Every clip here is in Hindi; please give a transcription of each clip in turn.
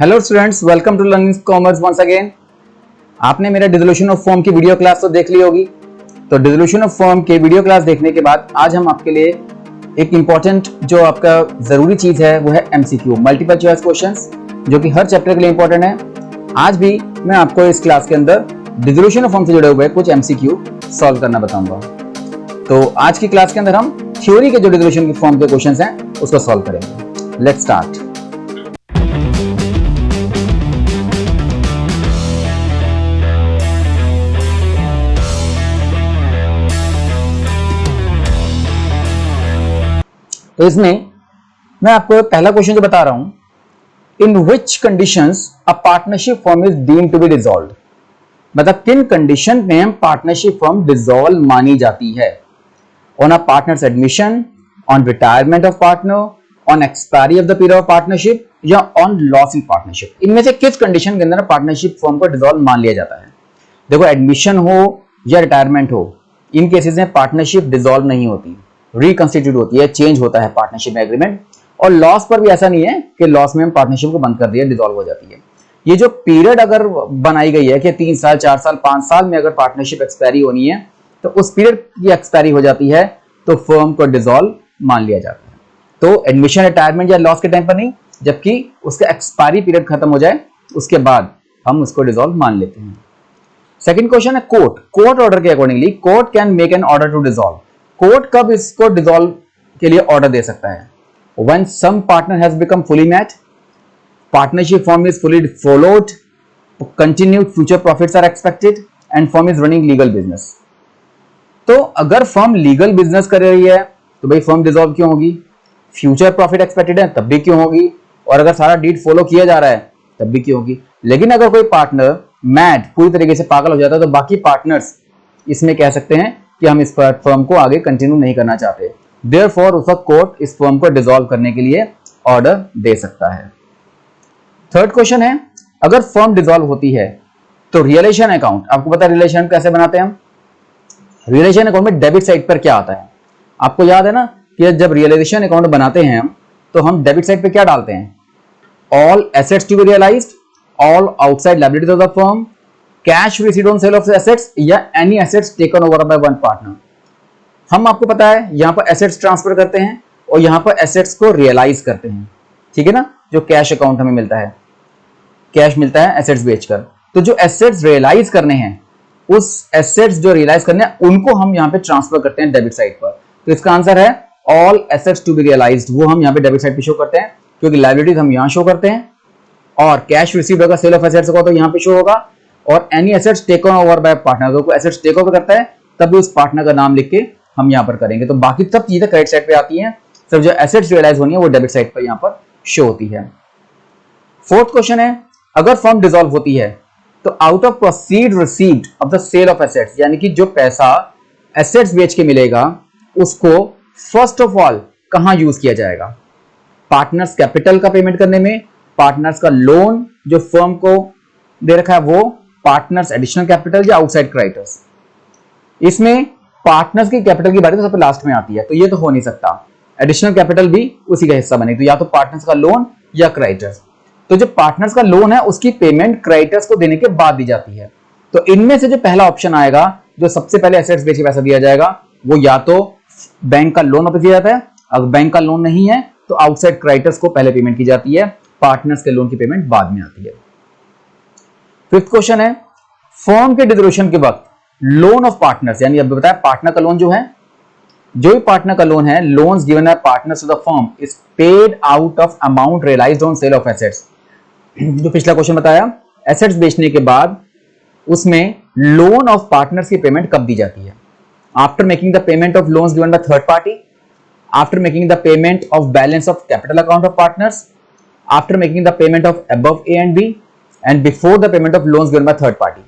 Hello students, welcome to learning commerce once again. आपने मेरा डिसोल्यूशन ऑफ फॉर्म की वीडियो क्लास तो देख ली होगी। तो डिसोल्यूशन ऑफ फॉर्म के वीडियो क्लास देखने के बाद आज हम आपके लिए एक इंपॉर्टेंट जो आपका जरूरी चीज है वो है एमसीक्यू, मल्टीपल चॉइस क्वेश्चंस, जो कि हर चैप्टर के लिए इंपॉर्टेंट है। आज भी मैं आपको इस क्लास के अंदर डिसोल्यूशन ऑफ फॉर्म से जुड़े हुए कुछ एमसीक्यू सॉल्व करना बताऊंगा। तो आज की क्लास के अंदर हम थ्योरी के जो डिसोल्यूशन की फॉर्म के क्वेश्चंस हैं उसको सॉल्व करेंगे। Let's start. तो इसमें मैं आपको पहला क्वेश्चन जो बता रहा हूं, in which conditions a partnership firm is deemed to be dissolved. मतलब किन कंडीशन में पार्टनरशिप फर्म डिसॉल्व मानी जाती है? On a partners admission, on retirement of partner, on expiry of the period of partnership या ऑन लॉस इन पार्टनरशिप। इनमें से किस कंडीशन के अंदर पार्टनरशिप फर्म को डिसॉल्व मान लिया जाता है? देखो, एडमिशन हो या रिटायरमेंट हो, इन केसेस में पार्टनरशिप डिसॉल्व नहीं होती, रिकंस्टिट्यूट होती है, चेंज होता है पार्टनरशिप एग्रीमेंट। और लॉस पर भी ऐसा नहीं है कि लॉस में हम पार्टनरशिप को बंद कर दिया, डिसॉल्व हो जाती है। ये जो पीरियड अगर बनाई गई है कि 3 साल, 4 साल, 5 साल में अगर पार्टनरशिप एक्सपायरी होनी है तो उस पीरियड की एक्सपायरी हो जाती है तो फर्म को डिसॉल्व मान लिया जाता है। तो एडमिशन, रिटायरमेंट या लॉस के टाइम पर नहीं, जबकि उसका एक्सपायरी पीरियड खत्म हो जाए उसके बाद हम उसको डिसॉल्व मान लेते हैं। सेकंड क्वेश्चन है कोर्ट ऑर्डर के accordingly court can make an order to dissolve. Court कब इसको डिसॉल्व के लिए ऑर्डर दे सकता है? When some partner has become fully met, partnership firm is fully followed, continued future profits are expected, and firm is running legal business. तो अगर फर्म लीगल बिजनेस कर रही है तो भाई फर्म डिसॉल्व क्यों होगी? फ्यूचर प्रॉफिट एक्सपेक्टेड है तब भी क्यों होगी? और अगर सारा डीड फॉलो किया जा रहा है तब भी क्यों होगी? लेकिन अगर कोई पार्टनर मैड, पूरी तरीके से पागल हो जाता है तो बाकी पार्टनर्स इसमें कह सकते हैं कि हम इस फर्म को आगे कंटिन्यू नहीं करना चाहते। देयरफॉर उस वक्त कोर्ट इस फर्म को डिसॉल्व करने के लिए ऑर्डर दे सकता है। थर्ड क्वेश्चन है, अगर फर्म डिसॉल्व होती है तो रियलाइजेशन अकाउंट, आपको पता है रियलाइजेशन कैसे बनाते हैं हम? रियलाइजेशन अकाउंट में डेबिट साइड पर क्या आता है? आपको याद है ना कि जब रियलाइजेशन अकाउंट बनाते हैं हम तो हम डेबिट साइड पे क्या डालते हैं? All assets to be realised, all outside liabilities of the firm, cash received on sale of assets या any assets taken over by one partner. हम, आपको पता है, यहां पर एसेट्स ट्रांसफर करते हैं और यहां पर एसेट्स को रियलाइज करते हैं, ठीक है ना? जो कैश अकाउंट हमें मिलता है, कैश मिलता है एसेट्स बेचकर। तो जो एसेट्स रियलाइज करने हैं, उस एसेट्स जो रियलाइज करने हैं उनको हम यहां पे ट्रांसफर करते हैं डेबिट साइड पर। तो इसका आंसर है all assets to be realised, वो हम यहां पे डेबिट साइड पे शो करते हैं क्योंकि लायबिलिटीज हम यहां शो करते हैं और कैश रिसीव्ड अगर सेल ऑफ एसेट्स होगा तो यहां पे शो होगा। और any assets taken over bye partner, अगर कोई एसेट्स टेक ओवर करता है तब भी उस पार्टनर का नाम लिख के हम यहां पर करेंगे। तो बाकी सब चीजें क्रेडिट साइड पे आती हैं, सिर्फ जो एसेट्स रियलाइज होनी है वो डेबिट साइड पर यहां पर शो होती है। फोर्थ क्वेश्चन है, अगर फर्म डिसॉल्व होती है तो out of proceed received of the sale of assets, यानी कि जो पैसा एसेट्स बेच के मिलेगा उसको फर्स्ट ऑफ ऑल कहां यूज किया जाएगा? पार्टनर्स कैपिटल का पेमेंट करने में, पार्टनर्स का लोन जो फर्म को दे रखा है वो, पार्टनर्स एडिशनल कैपिटल या आउटसाइड क्रेडिटर्स। इसमें पार्टनर्स की कैपिटल की बात तो सबसे लास्ट में आती है, तो ये तो हो नहीं सकता। एडिशनल कैपिटल भी उसी का हिस्सा बनेगी, तो या तो पार्टनर्स का लोन या क्रेडिटर्स। तो जो पार्टनर्स का लोन है उसकी पेमेंट क्रेडिटर्स को देने के बाद दी जाती है। तो इनमें से जो पहला ऑप्शन आएगा, जो सबसे पहले एसेट्स बेच के पैसा दिया जाएगा, वो या तो बैंक का लोन वापस दिया जाता है, अगर बैंक का लोन नहीं है तो आउटसाइड क्रेडिटर्स को पहले पेमेंट की जाती है, पार्टनर्स के लोन की पेमेंट बाद में आती है। फिफ्थ क्वेश्चन है, फर्म के डिसोल्यूशन के वक्त लोन ऑफ पार्टनर्स, यानी अब बताया पार्टनर का लोन जो है, जो भी पार्टनर का लोन है, loans given by partners to the firm is paid out of amount realised on sale of assets. जो पिछला क्वेश्चन बताया, एसेट्स बेचने के बाद उसमें लोन ऑफ पार्टनर्स की पेमेंट कब दी जाती है? After making the payment of loans given by third party, after making the payment of balance of capital account of partners, after making the payment of above A and B and before the payment of loans given by third party.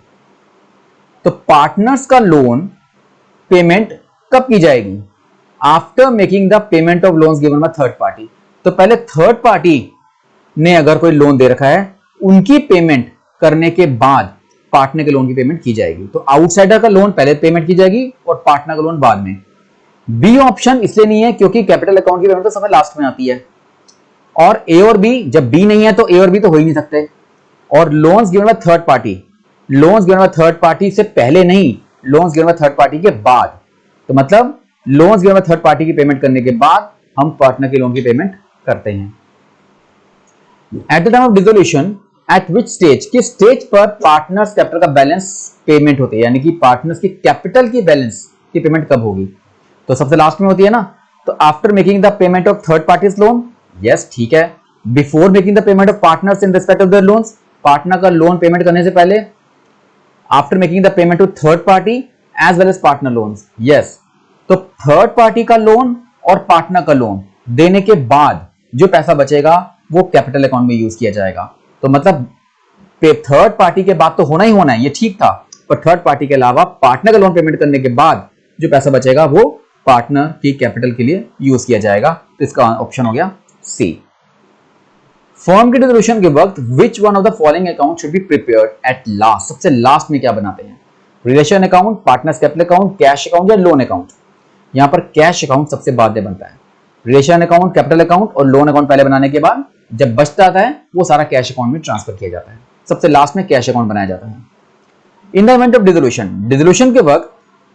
तो पार्टनर्स का लोन पेमेंट कब की जाएगी? After making the payment of loans given by third party. तो पहले थर्ड पार्टी ने अगर कोई लोन दे रखा है उनकी पेमेंट करने के बाद पार्टनर के लोन की पेमेंट की जाएगी। तो आउटसाइडर का लोन पहले पेमेंट की जाएगी और पार्टनर का लोन बाद में। बी ऑप्शन इसलिए नहीं है क्योंकि कैपिटल अकाउंट की पेमेंट तो समय लास्ट में आती है, और ए और बी, जब बी नहीं है तो ए और बी तो हो ही नहीं सकते। और loans given by third party, loans given by third party से पहले नहीं, loans given by third party के बाद। तो मतलब loans given by third party की पेमेंट करने के बाद हम पार्टनर के लोन की पेमेंट करते हैं। At the time of dissolution, eight which stage, किस स्टेज पर पार्टनर्स कैपिटल का बैलेंस पेमेंट होती है, यानी कि पार्टनर्स की कैपिटल की बैलेंस की पेमेंट कब होगी? तो सबसे लास्ट में होती है ना। तो after making the payment of third parties loan, yes ठीक है। Before making the payment of partners in respect of their loans, partner का लोन पेमेंट करने से पहले। After making the payment to third party as well as partner loans, yes. तो थर्ड पार्टी का लोन और पार्टनर का लोन देने के बाद जो पैसा बचेगा वो कैपिटल अकाउंट में यूज किया जाएगा। तो मतलब थर्ड पार्टी के बाद तो होना ही होना है, ये ठीक था, पर थर्ड पार्टी के अलावा पार्टनर का लोन पेमेंट करने के बाद जो पैसा बचेगा वो पार्टनर की कैपिटल के लिए यूज किया जाएगा। तो इसका ऑप्शन हो गया सी। फर्म के डिसोल्यूशन के वक्त which one of the following account should be prepared at last, सबसे लास्ट में क्या बनाते हैं? Realisation account, partners capital account, cash account या लोन अकाउंट? यहां पर कैश अकाउंट सबसे बाद में बनता है। रिलेशन अकाउंट, कैपिटल अकाउंट और लोन अकाउंट पहले बनाने के बाद जब बचता है वो सारा कैश अकाउंट में ट्रांसफर किया जाता है। सबसे लास्ट में कैश अकाउंट बनाया जाता है। In the event of dissolution, dissolution के वक्त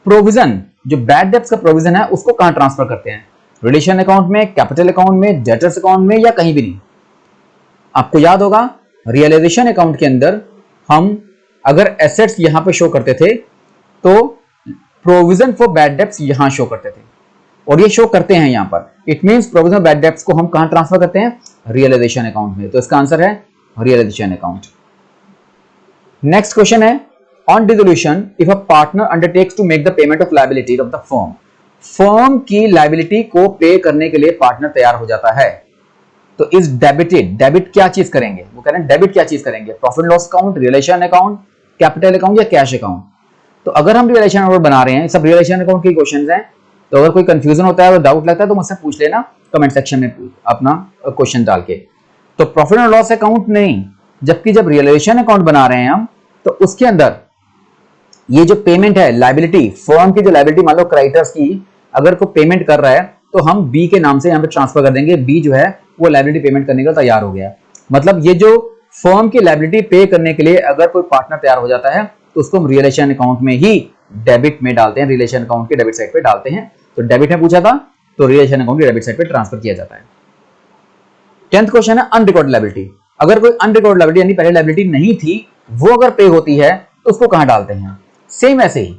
प्रोविजन, जो बैड डेब्ट्स का प्रोविजन है उसको कहां ट्रांसफर करते हैं? रिलेशन अकाउंट में, कैपिटल अकाउंट में, डेटर्स अकाउंट में या कहीं भी नहीं? आपको याद होगा रियलाइजेशन अकाउंट के अंदर हम अगर एसेट्स यहां पे शो करते थे तो प्रोविजन फॉर बैड डेब्ट्स यहां शो करते थे और ये शो करते हैं यहां पर। It means provision of bad debts को हम कहां ट्रांसफर करते हैं? रियलाइजेशन अकाउंट में। तो इसका आंसर है रियलाइजेशन अकाउंट। नेक्स्ट क्वेश्चन है on dissolution if a partner undertakes to make the payment of liability of the firm, firm की लायबिलिटी को पे करने के लिए पार्टनर तैयार हो जाता है तो इज डेबिटेड, डेबिट क्या चीज करेंगे? वो कह रहे हैं डेबिट क्या चीज करेंगे? Profit loss account, realisation account, capital account या कैश अकाउंट? तो अगर हम रियलाइजेशन अकाउंट बना रहे हैं, सब रियलाइजेशन अकाउंट के क्वेश्चंस हैं, तो अगर कोई कंफ्यूजन होता है और डाउट लगता है तो मुझसे पूछ लेना कमेंट सेक्शन में अपना क्वेश्चन डाल के। तो प्रॉफिट एंड लॉस अकाउंट नहीं, जबकि जब रियलाइजेशन अकाउंट बना रहे हैं हम तो उसके अंदर ये जो पेमेंट है, लायबिलिटी, फर्म की जो लायबिलिटी मान लो क्रेडिटर्स की अगर कोई पेमेंट कर रहा है तो हम बी के नाम से यहाँ पे ट्रांसफर कर देंगे। बी जो है वो लायबिलिटी पेमेंट करने का तैयार हो गया। मतलब ये जो फर्म की लायबिलिटी पे करने के लिए अगर कोई पार्टनर तैयार हो जाता है तो उसको हम रियलाइजेशन अकाउंट में ही डेबिट में डालते हैं, रियलाइजेशन अकाउंट के डेबिट साइड पे डालते हैं। तो डेबिट में पूछा था तो रियलाइजेशन अकाउंट के डेबिट साइड पे ट्रांसफर किया जाता है। 10th क्वेश्चन है अनरिकॉर्डेड लायबिलिटी। अगर कोई अनरिकॉर्डेड लायबिलिटी यानी पहले लायबिलिटी नहीं थी वो अगर पे होती है तो उसको कहां डालते हैं? सेम ऐसे ही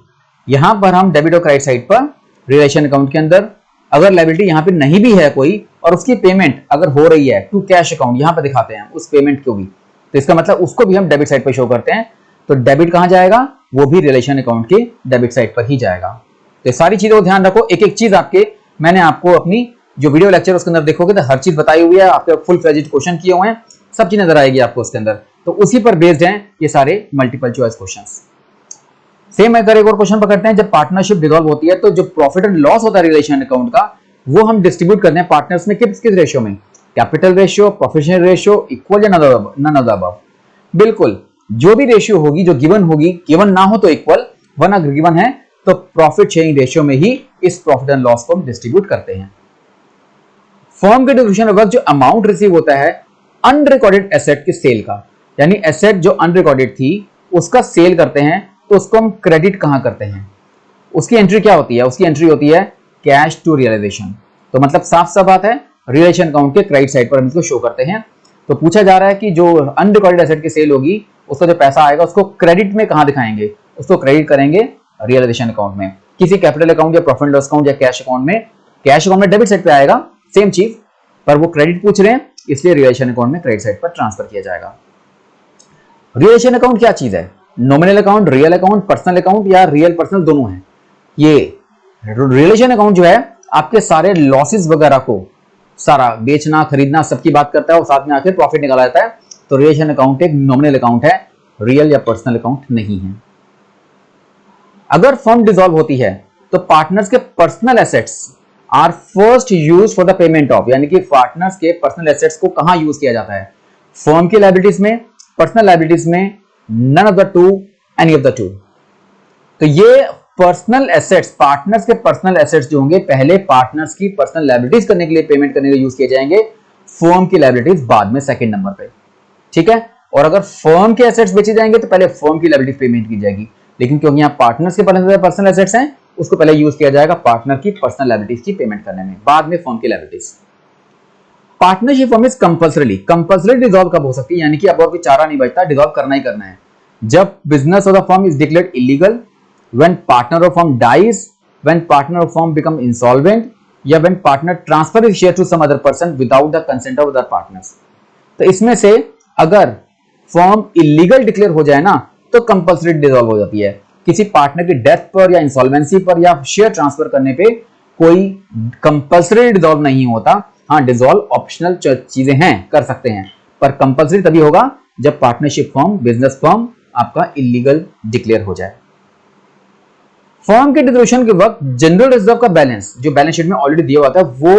यहां पर हम डेबिट और क्रेडिट साइड पर रिलेशन अकाउंट के अंदर अगर लायबिलिटी यहां पे नहीं भी है कोई और उसकी पेमेंट अगर हो रही है टू कैश अकाउंट, यहां पर दिखाते हैं उस पेमेंट को भी, तो इसका मतलब उसको भी हम डेबिट साइड पर शो करते हैं। तो डेबिट कहां जाएगा? वो भी रिलेशन अकाउंट के डेबिट साइड पर ही जाएगा। तो सारी चीजों को ध्यान रखो, एक एक चीज आपके मैंने आपको अपनी जो वीडियो लेक्चर उसके अंदर देखोगे तो हर चीज बताई हुई है, आपके फुल फ्लेज्ड क्वेश्चन किए हुए हैं, सब चीज नजर आएगी आपको उसके अंदर। तो उसी पर बेस्ड हैं ये सारे मल्टीपल चॉइस क्वेश्चंस। सेम अगर एक और क्वेश्चन पकड़ते हैं, जब पार्टनरशिप डिसॉल्व होती है तो जो प्रॉफिट एंड लॉस होता है रिलेशन अकाउंट का वो हम डिस्ट्रीब्यूट करते हैं पार्टनर्स में किस किस रेशियो में? Capital ratio, profit ratio, equal या नन ऑफ द अबव? बिल्कुल, जो भी रेशियो होगी जो गिवन होगी, गिवन ना हो तो इक्वल, वन अगर गिवन है तो प्रॉफिट शेयरिंग रेशियो में ही इस प्रॉफिट एंड लॉस को हम डिस्ट्रीब्यूट करते हैं। फर्म के डिस्ट्रीब्यूशन वक्त जो अमाउंट रिसीव होता है अनरिकॉर्डेड एसेट के सेल का, यानी एसेट जो अनरिकॉर्डेड थी उसका सेल करते हैं तो उसको हम क्रेडिट कहां करते हैं? उसकी एंट्री क्या होती है? उसकी एंट्री होती है कैश टू रियलाइजेशन। तो मतलब साफ साफ बात है, रियलाइजेशन अकाउंट के क्रेडिट साइड पर हम इसको शो करते हैं। तो पूछा जा रहा है कि जो अनरिकॉर्डेड एसेट की सेल होगी उसका जो पैसा आएगा उसको क्रेडिट में कहां दिखाएंगे? उसको क्रेडिट करेंगे रियलाइजेशन अकाउंट में, किसी कैपिटल अकाउंट या प्रॉफिट लॉस अकाउंट या कैश अकाउंट में। कैश अकाउंट में डेबिट साइड पे आएगा, सेम चीज, पर वो क्रेडिट पूछ रहे हैं इसलिए रियलाइजेशन अकाउंट में क्रेडिट साइड पर ट्रांसफर किया जाएगा। रियलाइजेशन अकाउंट क्या चीज है? Nominal account, real account, personal account या रियल पर्सनल दोनों है? ये रियलाइजेशन अकाउंट जो है आपके सारे लॉसेस वगैरह को सारा बेचना खरीदना सबकी बात करता है और साथ में आके प्रॉफिट निकाला जाता है। तो रियलाइजेशन अकाउंट एक नॉमिनल अकाउंट है, रियल या पर्सनल अकाउंट नहीं है। अगर फर्म डिसॉल्व होती है तो पार्टनर्स के personal assets are first use for the payment of, यानी कि पार्टनर्स के पर्सनल एसेट्स को कहां यूज किया जाता है? फर्म की लायबिलिटीज में, पर्सनल लायबिलिटीज में, none of the two, any of the two. तो ये पर्सनल एसेट्स, पार्टनर्स के पर्सनल एसेट्स जो होंगे पहले पार्टनर्स की पर्सनल लायबिलिटीज करने के लिए, पेमेंट करने के लिए यूज किए जाएंगे। फर्म की लायबिलिटीज बाद में सेकंड नंबर पे, ठीक है। और अगर फर्म के एसेट्स बेचे जाएंगे तो पहले फर्म की लायबिलिटी पेमेंट की जाएगी, लेकिन क्योंकि यहाँ पार्टनर्स के पर्सनल एसेट्स हैं, उसको पहले यूज किया जाएगा पार्टनर की पर्सनल लायबिलिटीज की पेमेंट करने में, बाद में फर्म की liabilities. Partnership form is compulsory dissolve कब हो सकती है, यानी कि अब और कोई चारा नहीं बचता, डिसॉल्व करना ही करना है। जब business of the firm is declared illegal, when partner of firm dies, when partner of firm become insolvent, या when partner transfer his share to some other person without the consent of other partners. तो इसमें से अगर फर्म इलीगल डिक्लेयर हो जाए ना तो कंपल्सरी डिसॉल्व हो जाती है। किसी पार्टनर की डेथ पर या इंसॉल्वेंसी पर या शेयर ट्रांसफर करने पे कोई कंपल्सरी डिसॉल्व नहीं होता। हाँ, डिसॉल्व ऑप्शनल चीजें हैं, कर सकते हैं, पर कंपल्सरी तभी होगा जब पार्टनरशिप फर्म, बिजनेस फर्म आपका इलीगल डिक्लेयर हो जाए। फर्म के डिसोल्यूशन के वक्त जनरल रिजर्व का बैलेंस जो बैलेंस शीट में ऑलरेडी दिया हुआ था वो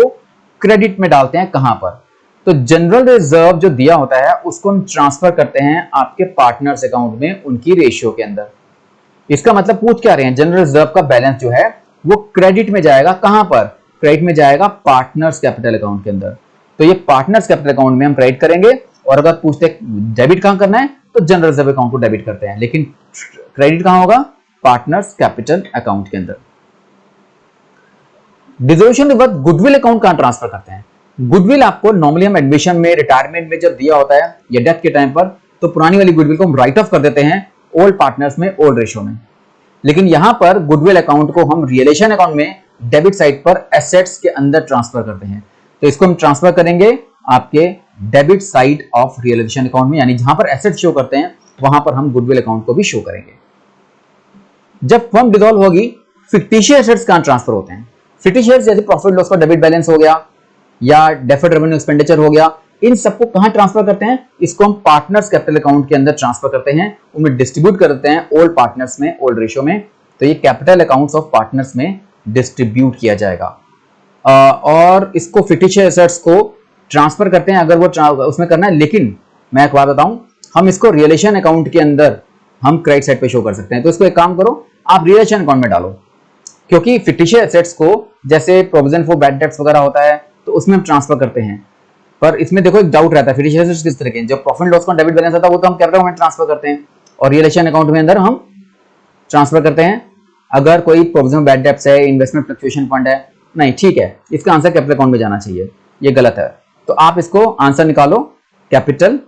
क्रेडिट में डालते हैं, कहां पर, तो जनरल रिजर्व जो दिया होता है उसको हम ट्रांसफर करते हैं आपके पार्टनर्स अकाउंट में उनकी रेशियो के अंदर। इसका मतलब पूछ क्या रहे हैं, जनरल रिजर्व का बैलेंस जो है वो क्रेडिट में जाएगा, कहां पर, क्रेडिट में जाएगा पार्टनर्स कैपिटल अकाउंट के अंदर। तो ये पार्टनर्स कैपिटल अकाउंट में हम क्रेडिट करेंगे, और अगर पूछते डेबिट कहां करना है तो जनरल रिजर्व अकाउंट को डेबिट करते हैं, लेकिन क्रेडिट कहां होगा, पार्टनर्स कैपिटल अकाउंट के अंदर। डिसोल्यूशन के बाद गुडविल अकाउंट कहां ट्रांसफर करते हैं। गुडविल आपको नॉर्मली हम एडमिशन में, रिटायरमेंट में जब दिया होता है या डेथ के टाइम पर, तो पुरानी वाली गुडविल को हम राइट ऑफ कर देते हैं ओल्ड पार्टनर्स में, ओल्ड रेशियो में। लेकिन यहां पर गुडविल अकाउंट को हम रियलाइजेशन अकाउंट में डेबिट साइड पर एसेट्स के अंदर ट्रांसफर करते हैं। तो इसको हम ट्रांसफर करेंगे आपके debit side of realisation account में, यानी जहां पर एसेट शो करते हैं वहां पर हम गुडविल अकाउंट को भी शो करेंगे। जब फर्म डिसॉल्व होगी, फिक्टिशियस एसेट्स कहां ट्रांसफर होते हैं। फिक्टिशियस जैसे प्रॉफिट लॉस का डेबिट बैलेंस हो गया या डेफर्ड रेवेन्यू एक्सपेंडिचर हो गया, इन सबको कहां ट्रांसफर करते हैं, इसको हम पार्टनर्स कैपिटल अकाउंट के अंदर ट्रांसफर करते हैं, उनमें डिस्ट्रीब्यूट करते हैं ओल्ड पार्टनर्स में, ओल्ड रेशियो में। तो ये कैपिटल अकाउंट्स ऑफ पार्टनर्स में डिस्ट्रीब्यूट किया जाएगा। और इसको फिक्टिशियस एसेट्स को ट्रांसफर करते हैं अगर वो उसमें करना है, लेकिन मैं एक बात बताऊं, हम इसको रियलाइजेशन अकाउंट के अंदर हम क्रेडिट साइड पे शो कर सकते हैं। तो इसको एक काम करो, आप रियलाइजेशन अकाउंट में डालो, क्योंकि फिक्टिशियस एसेट्स को जैसे प्रोविजन फॉर बैड डेट्स वगैरह होता है तो उसमें हम ट्रांसफर करते हैं। पर इसमें देखो एक डाउट रहता है, फिक्टिशियस एसेट्स किस तरह के, जब प्रॉफिट लॉस का डेबिट बैलेंस आता है वो तो हम कैपिटल में ट्रांसफर करते हैं, और रियलाइजेशन अकाउंट में अंदर हम ट्रांसफर करते हैं अगर कोई प्रोविजन बैड डेट्स है, इन्वेस्टमेंट फ्लक्चुएशन फंड है। नहीं, ठीक है, इसका आंसर कैपिटल अकाउंट में जाना चाहिए, ये गलत है। तो आप इसको आंसर निकालो, कैपिटल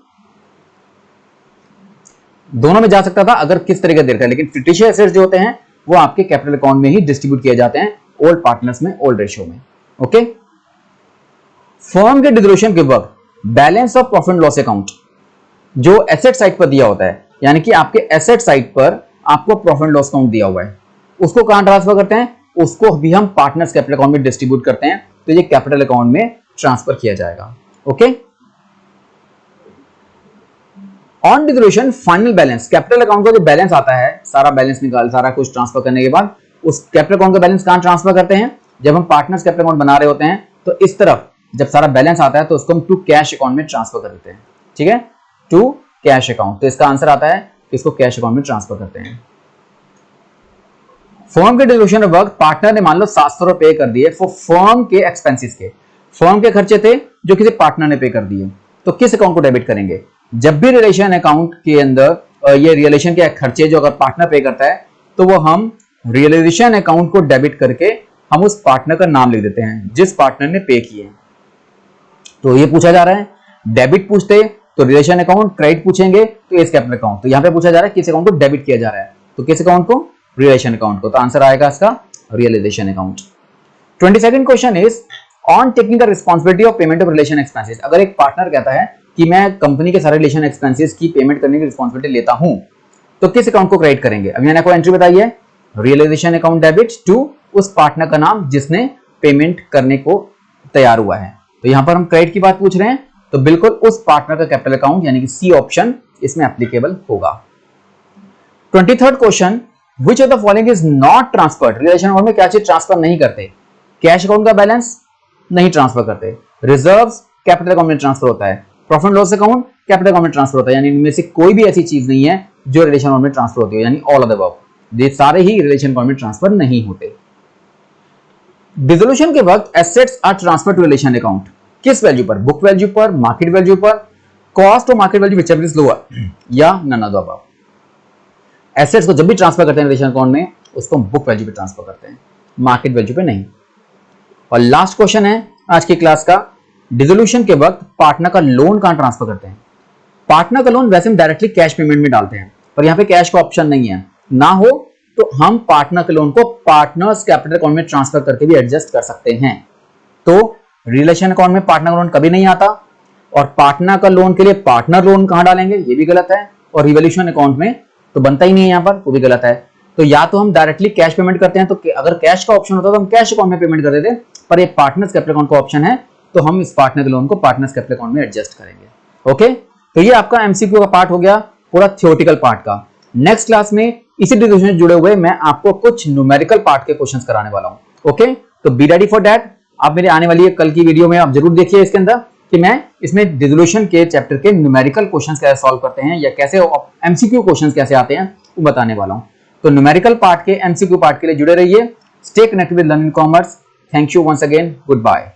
दोनों में जा सकता था अगर किस तरीके से, लेकिन फिक्टिशियस एसेट्स जो होते हैं वो आपके कैपिटल अकाउंट में ही डिस्ट्रीब्यूट किए जाते हैं, ओल्ड पार्टनर्स में, ओल्ड रेशियो में। ओके, फर्म के डिसोल्यूशन के वक्त balance of profit loss account जो एसेट साइड पर दिया होता है, यानी कि आपके एसेट साइड पर आपको प्रॉफिट लॉस अकाउंट दिया हुआ है, उसको कहां ट्रांसफर करते हैं, उसको भी हम पार्टनर्स कैपिटल अकाउंट में डिस्ट्रीब्यूट करते हैं, तो ये कैपिटल अकाउंट में ट्रांसफर किया जाएगा। Okay, on dissolution final balance, capital account का जो बैलेंस आता है, सारा बैलेंस निकाल, सारा कुछ ट्रांसफर करने के बाद उस कैपिटल अकाउंट का बैलेंस कहां ट्रांसफर करते हैं, जब हम पार्टनर्स कैपिटल अकाउंट बना रहे होते हैं तो इस तरफ जब सारा बैलेंस आता है तो उसको हम टू कैश अकाउंट में ट्रांसफर कर देते हैं। ठीक है, टू कैश अकाउंट, तो इसका आंसर आता है इसको कैश अकाउंट में ट्रांसफर करते हैं। फर्म के डिसोल्यूशन के वक्त पार्टनर ने मान लो 700 रुपए पे कर दिए फॉर फर्म के एक्सपेंसेस के, फर्म के खर्चे थे जो किसी पार्टनर ने पे कर दिए, तो किस अकाउंट को डेबिट करेंगे। जब भी रिलेशन अकाउंट के अंदर ये रिलेशन के खर्चे जो अगर पार्टनर पे करता है तो वो हम रियलाइजेशन अकाउंट को डेबिट करके हम उस पार्टनर का नाम लिख देते हैं जिस पार्टनर ने पे किए। तो ये पूछा जा रहा है, डेबिट पूछते तो रिलेशन अकाउंट, क्रेडिट पूछेंगे तो इस कैपिटल अकाउंट, तो यहां पे पूछा जा रहा है किस अकाउंट को डेबिट किया जा रहा है, तो किस अकाउंट को, रिलेशन अकाउंट को, तो आंसर आएगा इसका realisation account. 22nd question is on taking the responsibility of payment of relation expenses. अगर एक पार्टनर कहता है कि मैं कंपनी के सारे रिलेशन एक्सपेंसेस की पेमेंट करने की रिस्पांसिबिलिटी लेता हूं, तो किस अकाउंट को क्रेडिट करेंगे। अब मैंने आपको एंट्री बताई है, रियलाइजेशन अकाउंट डेबिट टू उस पार्टनर का नाम जिसने पेमेंट करने को तैयार हुआ है। तो यहां पर हम क्रेडिट की बात पूछ रहे हैं, तो बिल्कुल उस पार्टनर का कैपिटल अकाउंट यानी कि सी ऑप्शन इसमें एप्लीकेबल होगा। 23rd question, which of the following is not transferred. Relation account में क्या चीज ट्रांसफर नहीं करते, कैश अकाउंट का बैलेंस नहीं ट्रांसफर करते, रिजर्व्स कैपिटल अकाउंट में ट्रांसफर होता है, profit loss account capital account में ट्रांसफर होता है, यानी इनमें से कोई भी ऐसी चीज नहीं है जो रिलेशन अकाउंट में ट्रांसफर होती है, यानी ऑल ऑफ द अबव, ये सारे ही रिलेशन अकाउंट में ट्रांसफर नहीं होते। डिसोल्यूशन के वक्त assets are transfer to relation account, किस वैल्यू पर? बुक वैल्यू पर, मार्केट वैल्यू पर, कॉस्ट और market value whichever is lower, या none of the above. Assets को जब भी ट्रांसफर करते हैं रिलेशन अकाउंट में, उसको हम बुक वैल्यू पे ट्रांसफर करते हैं, मार्केट वैल्यू पे नहीं। और लास्ट क्वेश्चन है आज की क्लास का, डिसोल्यूशन के वक्त पार्टनर का लोन कहां ट्रांसफर करते हैं? पार्टनर का लोन वैसे हम डायरेक्टली कैश पेमेंट में डालते हैं, पर यहां पे कैश का ऑप्शन नहीं है, ना हो तो हम पार्टनर के लोन को पार्टनर्स कैपिटल अकाउंट में ट्रांसफर करके भी एडजस्ट कर सकते हैं। तो रिलेशन अकाउंट में पार्टनर का लोन कभी नहीं आता, और पार्टनर का लोन के लिए पार्टनर लोन कहां डालेंगे, ये भी गलत है, और रिवोल्यूशन अकाउंट में तो बनता ही नहीं है यहां पर, वो भी गलत है। तो या तो हम डायरेक्टली कैश पेमेंट करते हैं, तो अगर कैश का ऑप्शन होता तो हम कैश अकाउंट में पेमेंट कर देते, पर ये पार्टनर्स कैपिटल अकाउंट का ऑप्शन है, तो हम इस पार्टनर के लोन को पार्टनर्स कैपिटल अकाउंट में एडजस्ट करेंगे। ओके, तो ये आपका एमसीक्यू का पार्ट हो गया, पूरा थियोरेटिकल पार्ट का। नेक्स्ट क्लास में इसी डिस्कशन से जुड़े हुए मैं आपको कुछ न्यूमेरिकल पार्ट के क्वेश्चंस कराने वाला हूं। ओके, तो बी रेडी फॉर दैट। आप मेरे आने वाली कल की वीडियो में आप जरूर देखिए इसके अंदर कि मैं इसमें डिसोल्यूशन के चैप्टर के न्यूमेरिकल क्वेश्चंस कैसे सॉल्व करते हैं, या कैसे एमसीक्यू क्वेश्चंस कैसे आते हैं वो बताने वाला हूं। तो न्यूमेरिकल पार्ट के एमसीक्यू पार्ट के लिए जुड़े रहिए। Stay connected with learning commerce. Thank you once again, good bye.